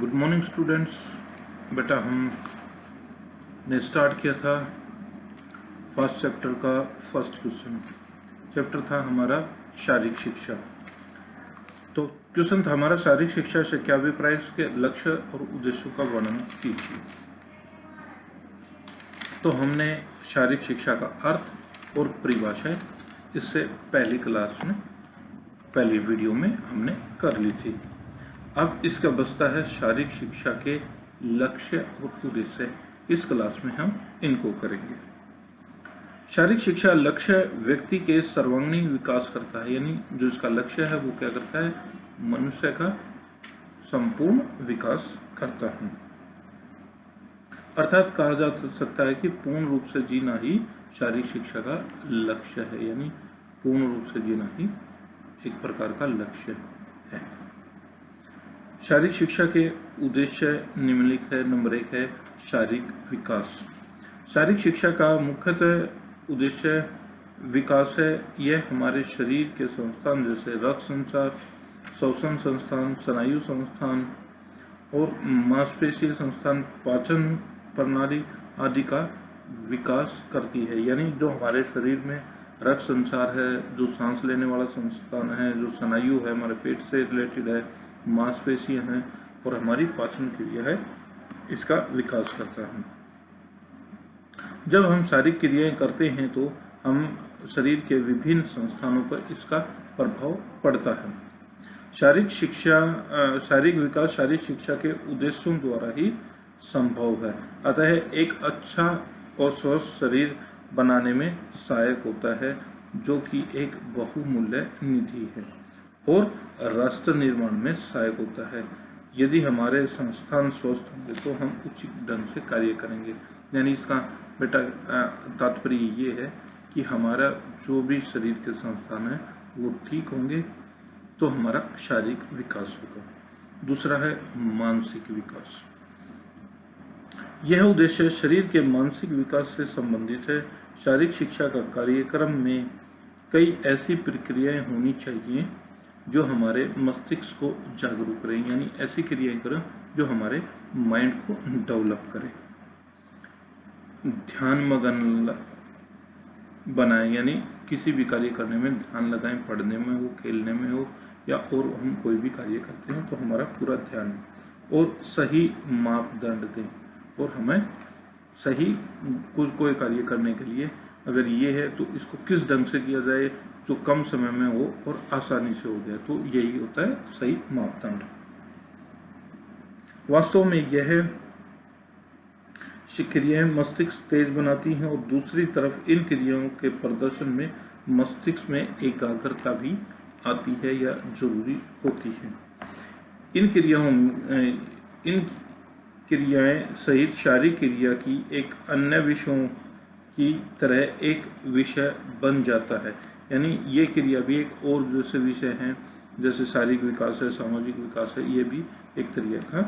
Good morning students. बेटा हमने start किया था फर्स्ट चैप्टर का फर्स्ट क्वेश्चन। चैप्टर था हमारा शारीरिक शिक्षा। तो क्वेश्चन था हमारा शारीरिक शिक्षा से क्या अभिप्राय, इसके लक्ष्य और उद्देश्यों का वर्णन कीजिए। तो हमने शारीरिक शिक्षा का अर्थ और परिभाषा इससे पहली क्लास में पहली वीडियो में हमने कर ली थी। अब इसका बचता है शारीरिक शिक्षा के लक्ष्य और उद्देश्य। इस क्लास में हम इनको करेंगे। शारीरिक शिक्षा लक्ष्य व्यक्ति के सर्वांगीण विकास करता है, यानी जो इसका लक्ष्य है वो क्या करता है, मनुष्य का संपूर्ण विकास करता है। अर्थात कहा जा सकता है कि पूर्ण रूप से जीना ही शारीरिक शिक्षा का लक्ष्य है, यानी पूर्ण रूप से जीना ही एक प्रकार का लक्ष्य है। शारीरिक शिक्षा के उद्देश्य निम्नलिखित है। नंबर 1 है शारीरिक विकास। शारीरिक शिक्षा का मुख्यतः उद्देश्य विकास है। यह हमारे शरीर के संस्थान जैसे रक्त संचार, श्वसन संस्थान, स्नायु संस्थान और मांसपेशीय संस्थान, पाचन प्रणाली आदि का विकास करती है। यानी जो हमारे शरीर में रक्त संचार है, जो सांस लेने वाला संस्थान है, जो स्नायु है, हमारे पेट से रिलेटेड है, मांसपेशियां हैं और हमारी पाचन क्रिया है, इसका विकास करता है। जब हम शारीरिक क्रियाएं करते हैं तो हम शरीर के विभिन्न संस्थानों पर इसका प्रभाव पड़ता है। शारीरिक विकास शारीरिक शिक्षा के उद्देश्यों द्वारा ही संभव है। अतः एक अच्छा और स्वस्थ शरीर बनाने में सहायक होता है, जो कि एक बहुमूल्य निधि है और राष्ट्र निर्माण में सहायक होता है। यदि हमारे संस्थान स्वस्थ होंगे तो हम उचित ढंग से कार्य करेंगे। यानी इसका बेटा तात्पर्य ये है कि हमारा जो भी शरीर के संस्थान है वो ठीक होंगे तो हमारा शारीरिक विकास होगा। दूसरा है मानसिक विकास। यह उद्देश्य शरीर के मानसिक विकास से संबंधित है। शारीरिक शिक्षा का कार्यक्रम में कई ऐसी प्रक्रियाएं होनी चाहिए जो हमारे मस्तिष्क को जागरूक करें, यानी ऐसी क्रियाएं करें जो हमारे माइंड को डेवलप करें। ध्यान मगन बनाएं, यानी किसी भी कार्य करने में ध्यान लगाएं, पढ़ने में हो, खेलने में हो या और हम कोई भी कार्य करते हैं तो हमारा पूरा ध्यान और सही मापदंड दें। और हमें सही कोई कार्य करने के लिए अगर ये है तो इसको किस ढंग से किया जाए जो कम समय में हो और आसानी से हो जाए, तो यही होता है सही मापदंड। वास्तव में यह क्रियाएं मस्तिष्क तेज बनाती हैं और दूसरी तरफ इन क्रियाओं के प्रदर्शन में मस्तिष्क में एकाग्रता भी आती है या जरूरी होती है। इन क्रियाएं सहित शारीरिक क्रिया की एक अन्य विषयों की तरह एक विषय बन जाता है। यानी ये क्रिया भी एक और जैसे विषय हैं, जैसे शारीरिक विकास है, सामाजिक विकास है, ये भी एक तरीके का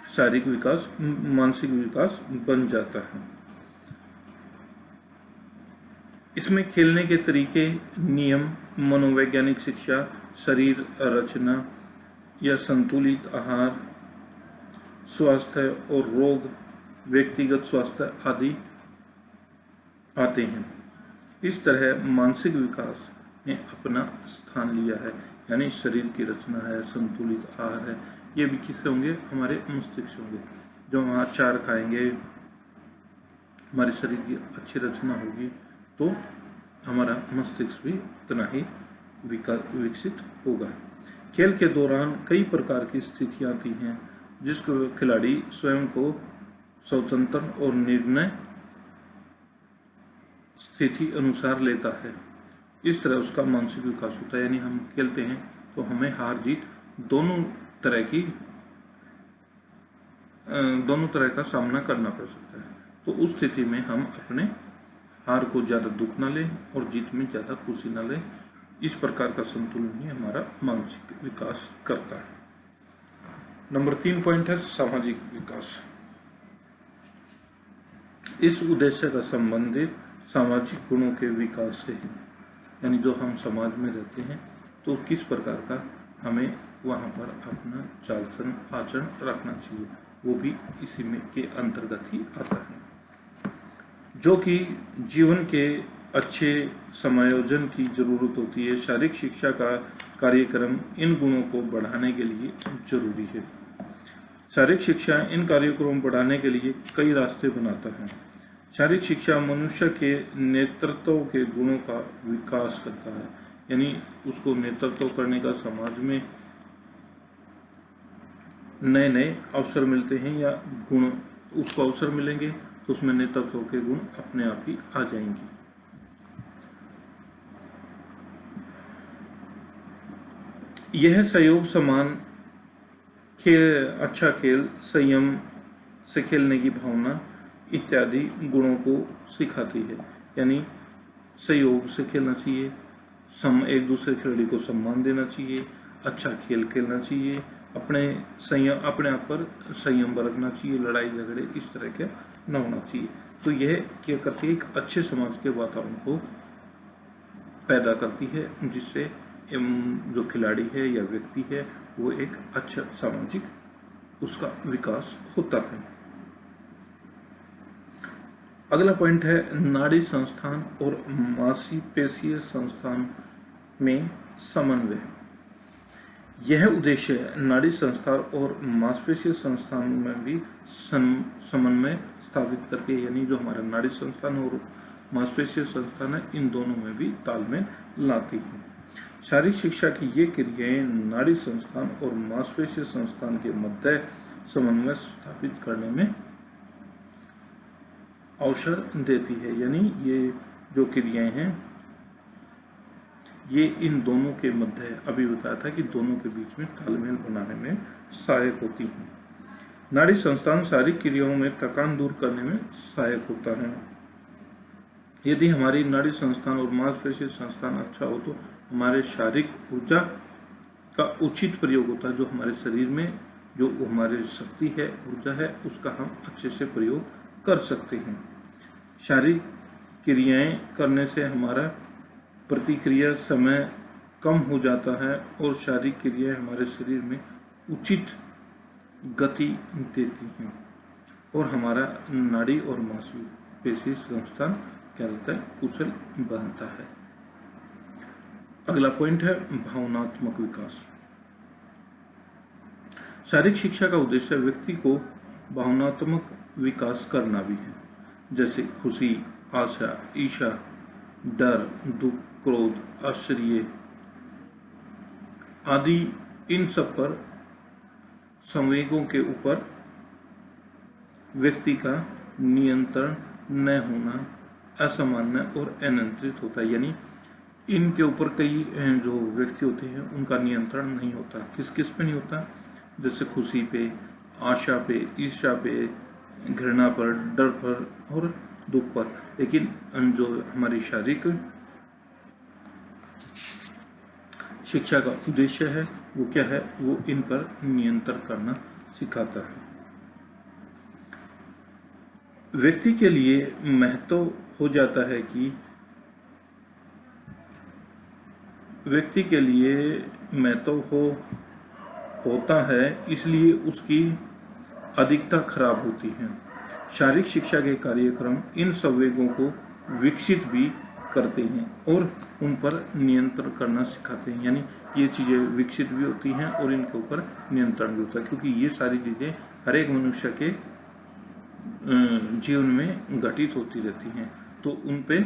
शारीरिक विकास, मानसिक विकास बन जाता है। इसमें खेलने के तरीके, नियम, मनोवैज्ञानिक शिक्षा, शरीर रचना या संतुलित आहार, स्वास्थ्य और रोग, व्यक्तिगत स्वास्थ्य आदि आते हैं। इस तरह मानसिक विकास ने अपना स्थान लिया है, यानी शरीर की रचना है, संतुलित आहार है, ये भी किससे होंगे, हमारे मस्तिष्क होंगे। जो हम आचार खाएंगे, हमारे शरीर की अच्छी रचना होगी तो हमारा मस्तिष्क भी उतना ही विकसित होगा। खेल के दौरान कई प्रकार की स्थितियां आती हैं जिसको खिलाड़ी स्वयं को स्वतंत्र और निर्णय स्थिति अनुसार लेता है। इस तरह उसका मानसिक विकास होता है। यानी हम खेलते हैं तो हमें हार जीत दोनों तरह का सामना करना पड़ सकता है। तो उस स्थिति में हम अपने हार को ज़्यादा दुख न लें और जीत में ज़्यादा खुशी न लें। इस प्रकार का संतुलन ही हमारा मानसिक विकास करता है। नंबर 3 पॉइंट है सामाजिक विकास। इस उद्देश्य का संबंधित सामाजिक गुणों के विकास से है। यानी जो हम समाज में रहते हैं तो किस प्रकार का हमें वहाँ पर अपना चाल आचरण रखना चाहिए, वो भी इसी में के अंतर्गत ही आता है। जो कि जीवन के अच्छे समायोजन की जरूरत होती है, शारीरिक शिक्षा का कार्यक्रम इन गुणों को बढ़ाने के लिए जरूरी है। शारीरिक शिक्षा इन कार्यक्रमों को बढ़ाने के लिए कई रास्ते बनाता है। शारीरिक शिक्षा मनुष्य के नेतृत्व के गुणों का विकास करता है, यानी उसको नेतृत्व करने का, समाज में नए नए अवसर मिलते हैं या गुण उसको अवसर मिलेंगे तो उसमें नेतृत्व के गुण अपने आप ही आ जाएंगे। यह सहयोग, समान खेल, अच्छा खेल, संयम से खेलने की भावना इत्यादि गुणों को सिखाती है। यानी सहयोग से खेलना चाहिए, एक दूसरे खिलाड़ी को सम्मान देना चाहिए, अच्छा खेल खेलना चाहिए, अपने आप पर संयम बरतना चाहिए, लड़ाई झगड़े इस तरह के न होना चाहिए। तो यह क्या करती है, एक अच्छे समाज के वातावरण को पैदा करती है, जिससे जो खिलाड़ी है या व्यक्ति है वो एक अच्छा सामाजिक उसका विकास होता है। अगला पॉइंट है नाड़ी संस्थान और मांसपेशीय संस्थान में समन्वय। यह उद्देश्य है नाड़ी संस्थान और मांसपेशीय संस्थान में भी समन्वय स्थापित करके, यानी जो हमारा नाड़ी संस्थान और मांसपेशीय संस्थान है इन दोनों में भी तालमेल लाती है। शारीरिक शिक्षा की ये क्रियाएं नाड़ी संस्थान और मांसपेशीय संस्थान के मध्य समन्वय स्थापित करने में अवसर देती है। यानी ये जो क्रियाएं हैं ये इन दोनों के मध्य, अभी बताया था कि दोनों के बीच में तालमेल बनाने में सहायक होती हैं। नाड़ी संस्थान शारीरिक क्रियाओं में थकान दूर करने में सहायक होता है। यदि हमारी नाड़ी संस्थान और मांसपेशीय संस्थान अच्छा हो तो हमारे शारीरिक ऊर्जा का उचित प्रयोग होता है। जो हमारे शरीर में जो हमारी शक्ति है, ऊर्जा है, उसका हम अच्छे से प्रयोग कर सकते हैं। शारीरिक क्रियाएं करने से हमारा प्रतिक्रिया समय कम हो जाता है और शारीरिक क्रियाएं हमारे शरीर में उचित गति देती हैं और हमारा नाड़ी और मांसपेशी संस्थान क्या रहता है, कुशल बनता है। अगला पॉइंट है भावनात्मक विकास। शारीरिक शिक्षा का उद्देश्य व्यक्ति को भावनात्मक विकास करना भी है, जैसे खुशी, आशा, ईर्ष्या, डर, दुख, क्रोध, आश्चर्य आदि इन सब पर संवेगों के ऊपर व्यक्ति का नियंत्रण न होना असामान्य और अनियंत्रित होता है। यानी इनके ऊपर कई जो व्यक्ति होते हैं उनका नियंत्रण नहीं होता। किस किस पे नहीं होता, जैसे खुशी पे, आशा पे, ईर्ष्या पे, घृणा पर, डर पर और दुख पर। लेकिन जो हमारी शारीरिक शिक्षा का उद्देश्य है वो क्या है, वो इन पर नियंत्रण करना सिखाता है। व्यक्ति के लिए महत्व हो जाता है कि व्यक्ति के लिए महत्व होता है, इसलिए उसकी अधिकता खराब होती है। शारीरिक शिक्षा के कार्यक्रम इन संवेगों को विकसित भी करते हैं और उन पर नियंत्रण करना सिखाते हैं। यानी ये चीज़ें विकसित भी होती हैं और इनके ऊपर नियंत्रण भी होता है, क्योंकि ये सारी चीज़ें हर एक मनुष्य के जीवन में घटित होती रहती हैं। तो उन पे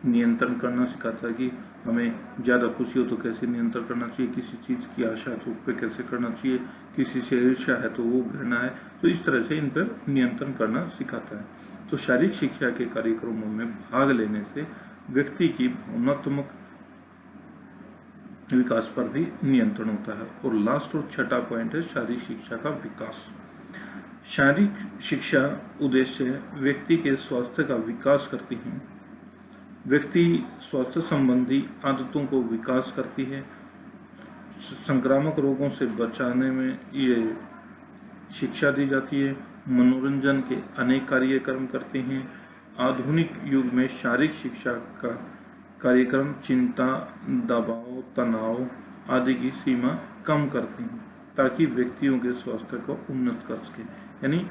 नियंत्रण करना सिखाता है कि हमें ज़्यादा खुशी हो तो कैसे नियंत्रण करना चाहिए, किसी चीज़ की आशा है तो उस पर कैसे करना चाहिए, किसी से ईर्ष्या है तो वो घृणा है, तो इस तरह से इन पर नियंत्रण करना सिखाता है। तो शारीरिक शिक्षा के कार्यक्रमों में भाग लेने से व्यक्ति की भावनात्मक विकास पर भी नियंत्रण होता है। और लास्ट और छठा पॉइंट है शारीरिक शिक्षा का विकास। शारीरिक शिक्षा उद्देश्य व्यक्ति के स्वास्थ्य का विकास करती है। व्यक्ति स्वास्थ्य संबंधी आदतों को विकास करती है। संक्रामक रोगों से बचाने में ये शिक्षा दी जाती है। मनोरंजन के अनेक कार्यक्रम करते हैं। आधुनिक युग में शारीरिक शिक्षा का कार्यक्रम चिंता, दबाव, तनाव आदि की सीमा कम करते हैं ताकि व्यक्तियों के स्वास्थ्य को उन्नत कर सके। यानी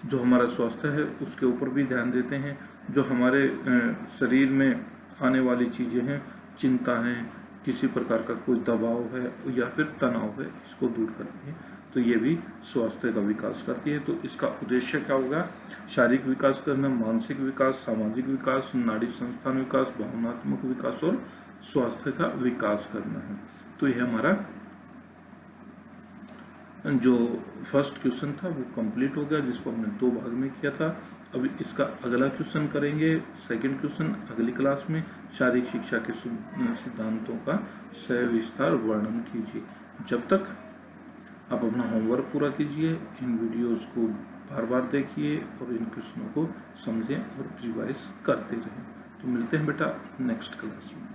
जो हमारा स्वास्थ्य है उसके ऊपर भी ध्यान देते हैं, जो हमारे शरीर में आने वाली चीज़ें हैं, चिंता है, किसी प्रकार का कोई दबाव है या फिर तनाव है, इसको दूर करती है। तो ये भी स्वास्थ्य का विकास करती है। तो इसका उद्देश्य क्या होगा? शारीरिक विकास करना, मानसिक विकास, सामाजिक विकास, नाड़ी संस्थान विकास, भावनात्मक विकास और स्वास्थ्य का विकास करना है। तो यह हमारा जो फर्स्ट क्वेश्चन था वो कंप्लीट हो गया, जिसको हमने 2 भाग में किया था। अभी इसका अगला क्वेश्चन करेंगे, सेकंड क्वेश्चन अगली क्लास में। शारीरिक शिक्षा के सिद्धांतों का सविस्तार वर्णन कीजिए। जब तक आप अपना होमवर्क पूरा कीजिए, इन वीडियोस को बार बार देखिए और इन क्वेश्चनों को समझें और रिवाइज करते रहें। तो मिलते हैं बेटा नेक्स्ट क्लास में।